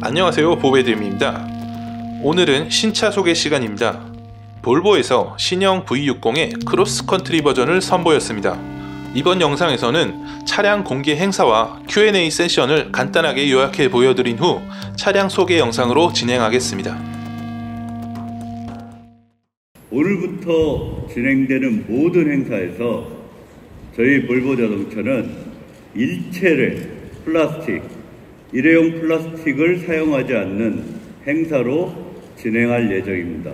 안녕하세요, 보배드림입니다. 오늘은 신차 소개 시간입니다. 볼보에서 신형 V60의 크로스컨트리 버전을 선보였습니다. 이번 영상에서는 차량 공개 행사와 Q&A 세션을 간단하게 요약해 보여드린 후 차량 소개 영상으로 진행하겠습니다. 오늘부터 진행되는 모든 행사에서 저희 볼보 자동차는 일체의 플라스틱, 일회용 플라스틱을 사용하지 않는 행사로 진행할 예정입니다.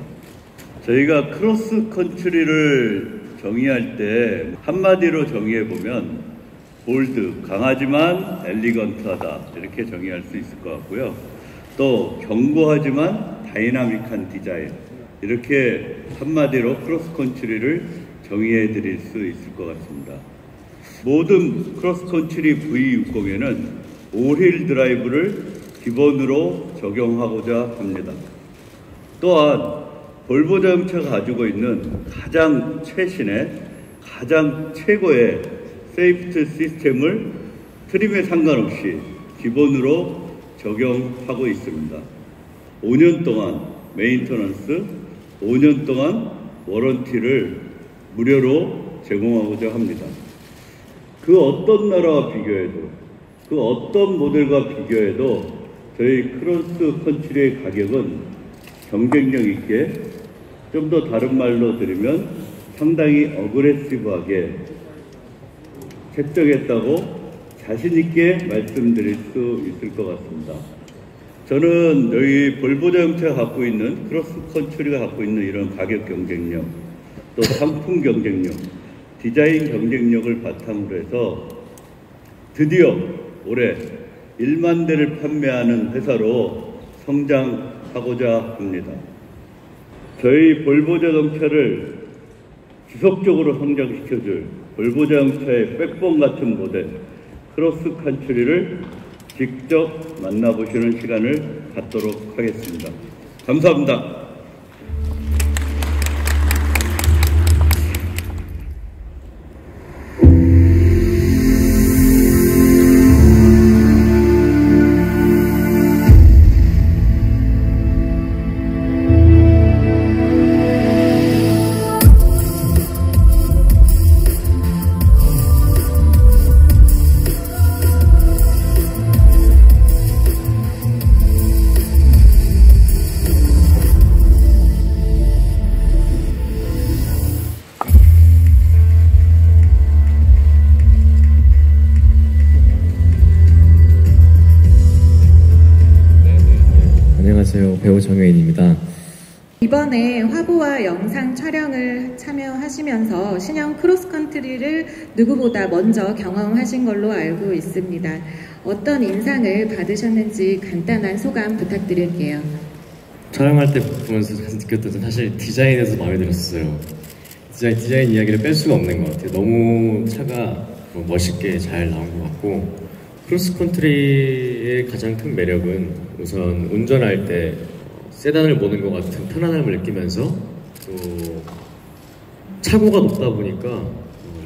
저희가 크로스컨트리를 정의할 때 한마디로 정의해보면 볼드, 강하지만 엘리건트하다 이렇게 정의할 수 있을 것 같고요. 또 견고하지만 다이나믹한 디자인, 이렇게 한마디로 크로스컨트리를 정의해 드릴 수 있을 것 같습니다. 모든 크로스컨트리 V60에는 5휠 드라이브를 기본으로 적용하고자 합니다. 또한 볼보 자동차가 가지고 있는 가장 최신의, 가장 최고의 세이프티 시스템을 트림에 상관없이 기본으로 적용하고 있습니다. 5년 동안 메인터넌스, 5년 동안 워런티를 무료로 제공하고자 합니다. 그 어떤 나라와 비교해도, 그 어떤 모델과 비교해도 저희 크로스컨트리의 가격은 경쟁력 있게, 좀 더 다른 말로 드리면 상당히 어그레시브하게 책정했다고 자신 있게 말씀드릴 수 있을 것 같습니다. 저는 저희 볼보 자동차가 갖고 있는, 크로스컨트리가 갖고 있는 이런 가격 경쟁력, 또 상품 경쟁력, 디자인 경쟁력을 바탕으로 해서 드디어 올해 1만 대를 판매하는 회사로 성장하고자 합니다. 저희 볼보 자동차를 지속적으로 성장시켜줄 볼보 자동차의 백본 같은 모델 크로스컨트리를 직접 만나보시는 시간을 갖도록 하겠습니다. 감사합니다. 안녕하세요. 배우 정혜인입니다. 이번에 화보와 영상 촬영을 참여하시면서 신형 크로스컨트리를 누구보다 먼저 경험하신 걸로 알고 있습니다. 어떤 인상을 받으셨는지 간단한 소감 부탁드릴게요. 촬영할 때 보면서 느꼈던 사실 디자인에서 마음에 들었어요. 디자인 이야기를 뺄 수가 없는 것 같아요. 너무 차가 멋있게 잘 나온 것 같고, 크로스컨트리의 가장 큰 매력은 우선 운전할 때 세단을 모는 것 같은 편안함을 느끼면서, 또 차고가 높다 보니까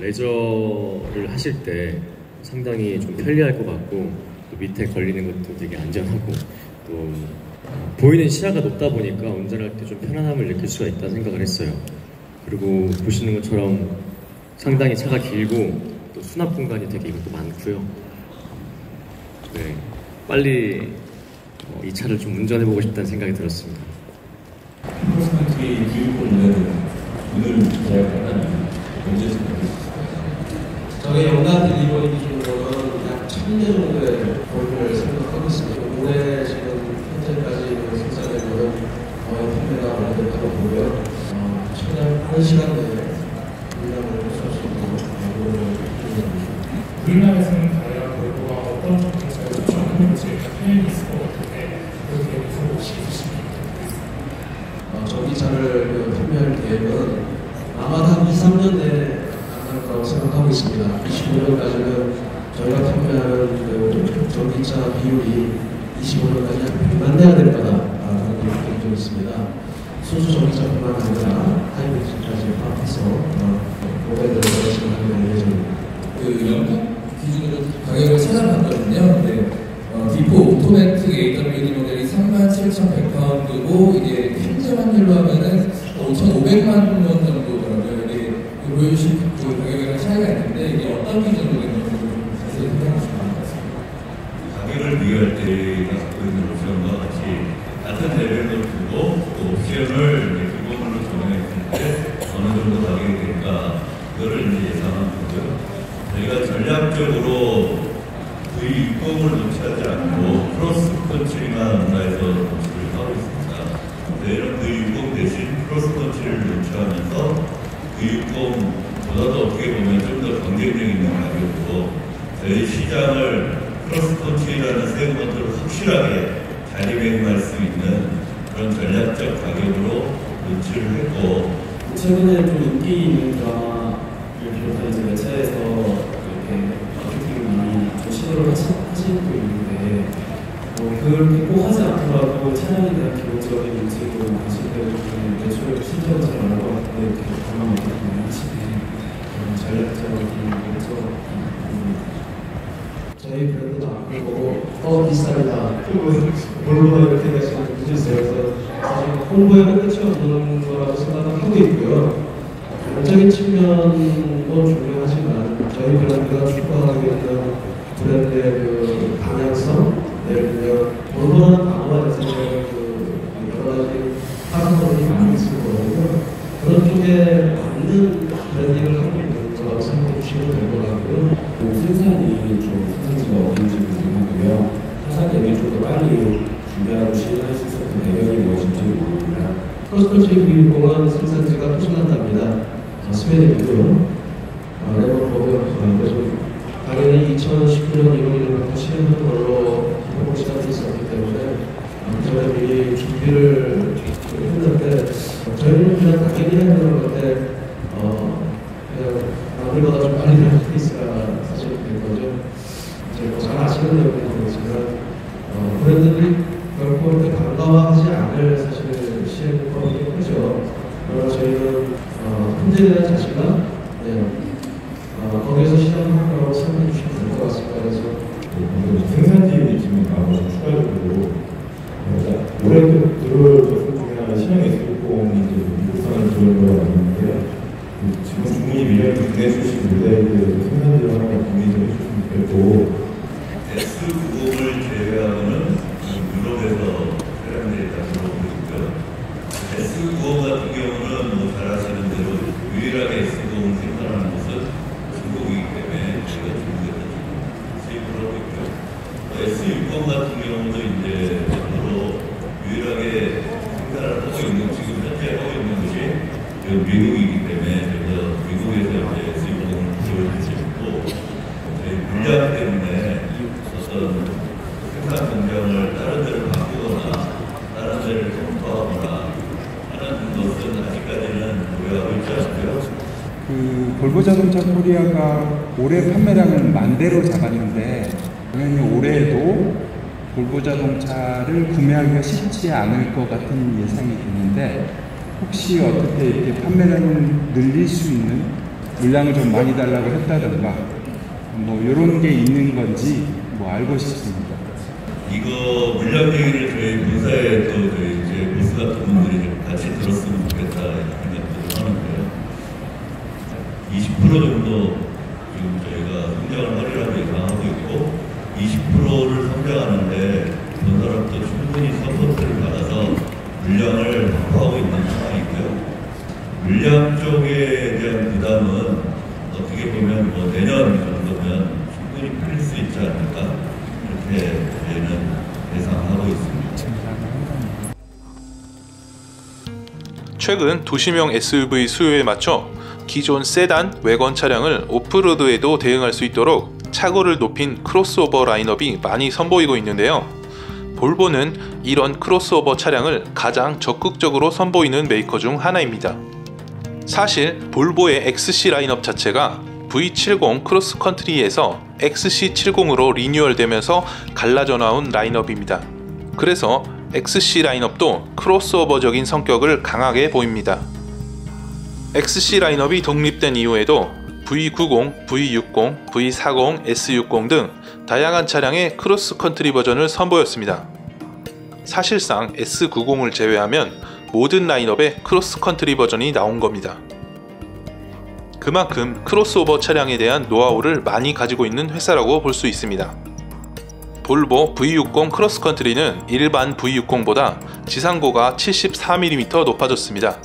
레저를 하실 때 상당히 좀 편리할 것 같고, 또 밑에 걸리는 것도 되게 안전하고, 또 보이는 시야가 높다 보니까 운전할 때 좀 편안함을 느낄 수가 있다는 생각을 했어요. 그리고 보시는 것처럼 상당히 차가 길고 또 수납 공간이 되게 이것도 많고요. 네, 빨리 이 차를 좀 운전해보고 싶다는 생각이 들었습니다. 크로스컨트리 V60은 오늘 제작하는 언제 생각했었어요? 저희 연간 딜리버리 기준으로는 약 1000대 정도의 볼을 생각하고 있습니다. 올해 지금 현재까지 생산되고는 거의 판매가 완료됐다고 보고요. 최대한 빠른 시간 내에 물량을 회수할 수 있도록 노력을 해주고 있습니다. 우리나라에서는 과연 볼보가 어떤 형태에서 추천하는지 표현이 있을 것 같은데 그렇게 무슨 혹시 있으시면 좋겠습니다. 전기차를 판매할 계획은 아마 한 2-3년 내에 가능할 거라고 생각하고 있습니다. 25년까지는 저희가 판매하는 전기차 비율이 25년까지 한 100만 대가 될 거다라는 계획이 좀 있습니다. 순수 전기차뿐만 아니라 하이브리드까지 포함해서 모델들을 진행하는 예정입니다. 그 영국 기준으로 가격을 찾아봤거든요. 근데 Q4 오토매틱 AWD 모델이 37,100파운드고 이게 현재 환율로 하면은 5,500만 원 정도더라고요. 이게 보여주신 그 가격이랑 차이가 있는데 이게 어떤 기준으로 되는 건지 좀 자세히 설명해 주시면 것 같습니다. 가격을 비교할 때 갖고 있는 옵션과 같이 같은 레벨로 두고 그 옵션을 기본으로 정해했을 때 어느 정도 가격이 될까 그거를 이제 예상한 거고요. 저희가 전략적으로 V60을 놓지 하지 않고 크로스컨트리만 문화에서 노출을 하고 있습니다. 저희는 V60 대신 크로스컨트리를 노출하면서 V60보다도 어떻게 보면 좀 더 경쟁력 있는 가격으로 저희 시장을 크로스컨트리라는 세그먼트를 확실하게 자리매김할 수 있는 그런 전략적 가격으로 노출을 했고, 최근에 좀 인기 있는 드라마를 비롯한 이제 매체에서 이렇게 마케팅을 많이 좀 시도를 하시고 있는데 그걸 꼭 하지 않더라도 차량에 대한 기본적인 인식으로 하실 때는 매출 실적은 잘 나올 것 같은데 이렇게 드라마 마케팅을 하시는 전략적인 목적 저희 브랜드도 안 보고 비싸다 볼보다 이렇게 되시는 분들이 있어요. 그래서 사실 홍보에 끝이 없는 거라고 생각을 하고 있고요. 경제적인 측면도 중요하지만 저희 브랜드가 추구하고 있는 브랜드의 그 방향성, 예를 들면 볼보라는 단어가 대해서 여러 가지 파트너들이 많이 있을 거고요. 그런 쪽에 맞는 브랜딩을 하고 있는 거라고 생각해 주시면 될 것 같고요. 생산이 좀 생산지가 어딘지 궁금하고요. 생산 대비 좀 더 빨리 준비하고 시행할 수 있었던 배경이 무엇인지 모릅니다. 크로스컨트리 V60은 생산지가 토신한답니다. 스웨덴이고요. 레몬 보면 당연히 2019년 1월 1일부터 시행하는 걸로 기본 시간이 있었기 때문에 저희가 미리 준비를 했는데 저희는 그냥 당연히 해야 되는 건데 그냥 남들보다 좀 빨리 되는 케이스가 사실 된 거죠. 이제 뭐 잘 아시는 내용이지만 브랜드들이 결코 이렇게 반가워하지 않을 사실 시행법이 크죠. 그러나 저희는 품질에 대한 자신감, 거기에서 시장 평가로 설명해 주시면 될 것 같습니다. 그래서 생산지 지금 나와서 추가적으로 올해 들어올 중에 신형 S60이 이제 미국산을 들어올 있는데 지금 주문이 미련이 보내주신 모델에 대해서 생산지를 하나 공유 좀 해주시면 되고 S90을 제외하고는 유럽에서 사람들이 다 들어오고 있고요. S90 같은 경우는 뭐 잘 아시는 대로 유일하게 S90을 생산하는 곳은 중국이기 때문에 저희가 중국에서 수입을 하고 있고요. S60 같은 경우도 이제 앞으로 유일하게 생산을 하고 있는, 지금 현재 하고 있는 곳이 미국이기 때문에 저희가 미국에서 이제 S60을 보여줄 수 있고, 저희 물량 때문에 어떤 생산 공장을 다른 데를 바꾸거나 다른 데를 검토하거나 하는 것은 아직까지는 고려하고 있지 않고요. 그 볼보자동차 코리아가 올해 판매량은 10,000대로 잡았는데 당연히 올해도 볼보자동차를 구매하기가 쉽지 않을 것 같은 예상이 드는데 혹시 어떻게 이렇게 판매량을 늘릴 수 있는 물량을 좀 많이 달라고 했다던가 뭐 이런 게 있는 건지 뭐 알고 싶습니다. 이거 물량 얘기를 저희 본사에 또 저희 이제 보스 같은 분들이 좀 같이 들었으면 좋겠다 이런 생각들을 하는데요. 20% 정도 지금 저희가 성장을 하려고 예상하고 있고 20%를 성장하는데 본사로부터 충분히 서포트를 받아서 물량을 확보하고 있는 상황이고요. 물량 쪽에 대한 부담은 어떻게 보면 뭐 내년 정도면 충분히 풀릴 수 있지 않을까 이렇게 저희는 예상하고 있습니다. 최근 도시명 SUV 수요에 맞춰 기존 세단, 외건 차량을 오프로드에도 대응할 수 있도록 차고를 높인 크로스오버 라인업이 많이 선보이고 있는데요. 볼보는 이런 크로스오버 차량을 가장 적극적으로 선보이는 메이커 중 하나입니다. 사실 볼보의 XC 라인업 자체가 V70 크로스컨트리에서 XC70으로 리뉴얼되면서 갈라져 나온 라인업입니다. 그래서 XC 라인업도 크로스오버적인 성격을 강하게 보입니다. XC 라인업이 독립된 이후에도 V90, V60, V40, S60 등 다양한 차량의 크로스컨트리 버전을 선보였습니다. 사실상 S90을 제외하면 모든 라인업의 크로스컨트리 버전이 나온 겁니다. 그만큼 크로스오버 차량에 대한 노하우를 많이 가지고 있는 회사라고 볼 수 있습니다. 볼보 V60 크로스컨트리는 일반 V60보다 지상고가 74mm 높아졌습니다.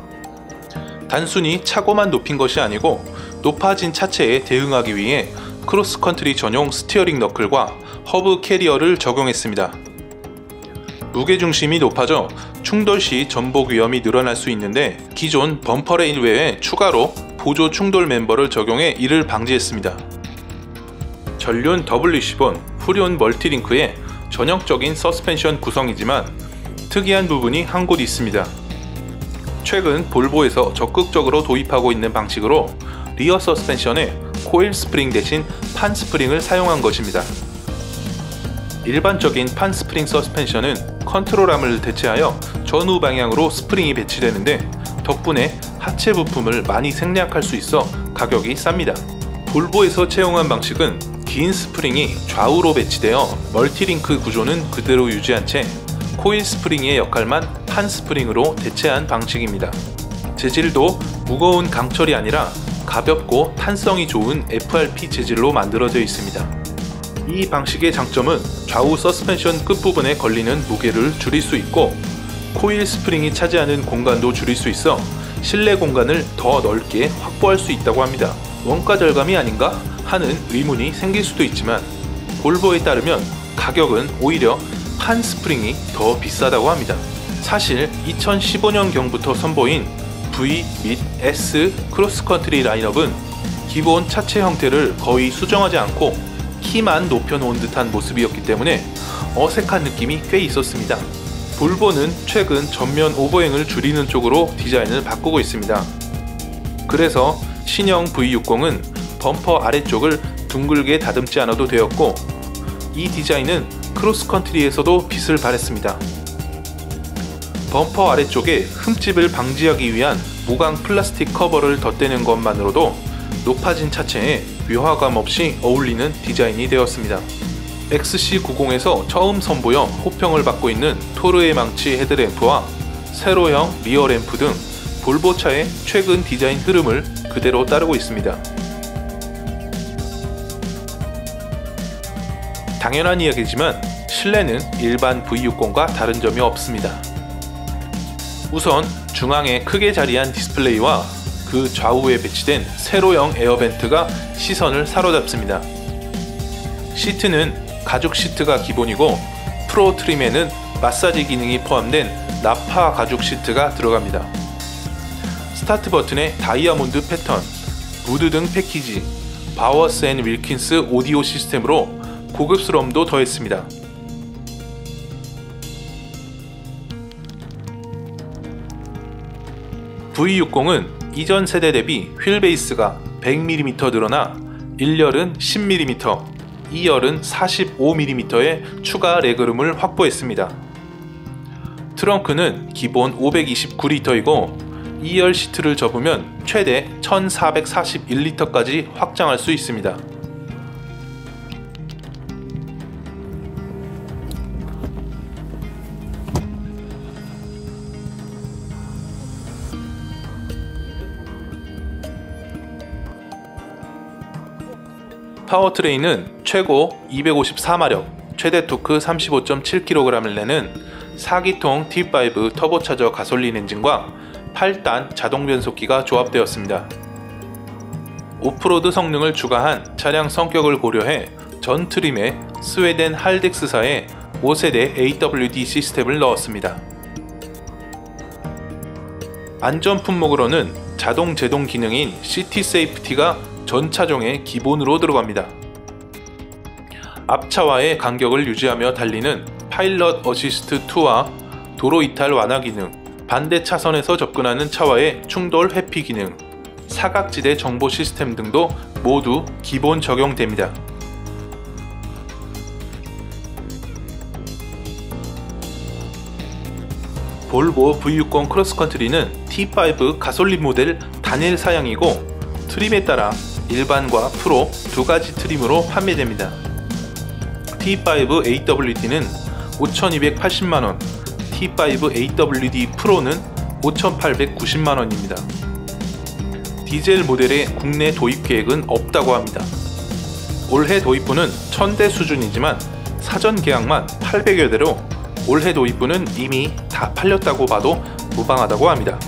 단순히 차고만 높인 것이 아니고 높아진 차체에 대응하기 위해 크로스컨트리 전용 스티어링 너클과 허브 캐리어를 적용했습니다. 무게중심이 높아져 충돌 시 전복 위험이 늘어날 수 있는데 기존 범퍼 레일 외에 추가로 보조 충돌 멤버를 적용해 이를 방지했습니다. 전륜 WC1 후륜 멀티링크의 전형적인 서스펜션 구성이지만 특이한 부분이 한 곳 있습니다. 최근 볼보에서 적극적으로 도입하고 있는 방식으로 리어 서스펜션에 코일 스프링 대신 판 스프링을 사용한 것입니다. 일반적인 판 스프링 서스펜션은 컨트롤암을 대체하여 전후 방향으로 스프링이 배치되는데 덕분에 하체 부품을 많이 생략할 수 있어 가격이 쌉니다. 볼보에서 채용한 방식은 긴 스프링이 좌우로 배치되어 멀티링크 구조는 그대로 유지한 채 코일 스프링의 역할만 판 스프링으로 대체한 방식입니다. 재질도 무거운 강철이 아니라 가볍고 탄성이 좋은 FRP 재질로 만들어져 있습니다. 이 방식의 장점은 좌우 서스펜션 끝부분에 걸리는 무게를 줄일 수 있고 코일 스프링이 차지하는 공간도 줄일 수 있어 실내 공간을 더 넓게 확보할 수 있다고 합니다. 원가 절감이 아닌가 하는 의문이 생길 수도 있지만 볼보에 따르면 가격은 오히려 판 스프링이 더 비싸다고 합니다. 사실 2015년경부터 선보인 V 및 S 크로스컨트리 라인업은 기본 차체 형태를 거의 수정하지 않고 키만 높여놓은 듯한 모습이었기 때문에 어색한 느낌이 꽤 있었습니다. 볼보는 최근 전면 오버행을 줄이는 쪽으로 디자인을 바꾸고 있습니다. 그래서 신형 V60은 범퍼 아래쪽을 둥글게 다듬지 않아도 되었고 이 디자인은 크로스컨트리에서도 빛을 발했습니다. 범퍼 아래쪽에 흠집을 방지하기 위한 무광 플라스틱 커버를 덧대는 것만으로도 높아진 차체에 묘화감 없이 어울리는 디자인이 되었습니다. XC90에서 처음 선보여 호평을 받고 있는 토르의 망치 헤드램프와 세로형 리어 램프 등 볼보차의 최근 디자인 흐름을 그대로 따르고 있습니다. 당연한 이야기지만 실내는 일반 V60과 다른 점이 없습니다. 우선 중앙에 크게 자리한 디스플레이와 그 좌우에 배치된 세로형 에어벤트가 시선을 사로잡습니다. 시트는 가죽 시트가 기본이고 프로 트림에는 마사지 기능이 포함된 나파 가죽 시트가 들어갑니다. 스타트 버튼에 다이아몬드 패턴, 무드 등 패키지, 바워스 앤 윌킨스 오디오 시스템으로 고급스러움도 더했습니다. V60은 이전 세대 대비 휠 베이스가 100mm 늘어나 1열은 10mm, 2열은 45mm의 추가 레그룸을 확보했습니다. 트렁크는 기본 529리터이고 2열 시트를 접으면 최대 1441리터까지 확장할 수 있습니다. 파워트레인은 최고 254마력, 최대 토크 35.7kg을 내는 4기통 T5 터보차저 가솔린 엔진과 8단 자동 변속기가 조합되었습니다. 오프로드 성능을 추가한 차량 성격을 고려해 전 트림에 스웨덴 할덱스사의 5세대 AWD 시스템을 넣었습니다. 안전 품목으로는 자동 제동 기능인 시티 세이프티가 전 차종에 기본으로 들어갑니다. 앞차와의 간격을 유지하며 달리는 파일럿 어시스트 2와 도로 이탈 완화 기능, 반대 차선에서 접근하는 차와의 충돌 회피 기능, 사각지대 정보 시스템 등도 모두 기본 적용됩니다. 볼보 V60 크로스컨트리는 T5 가솔린 모델 단일 사양이고 트림에 따라 일반과 프로 두 가지 트림으로 판매됩니다. T5 AWD는 5,280만원, T5 AWD 프로는 5,890만원입니다. 디젤 모델의 국내 도입 계획은 없다고 합니다. 올해 도입부는 1000대 수준이지만 사전 계약만 800여 대로 올해 도입부는 이미 다 팔렸다고 봐도 무방하다고 합니다.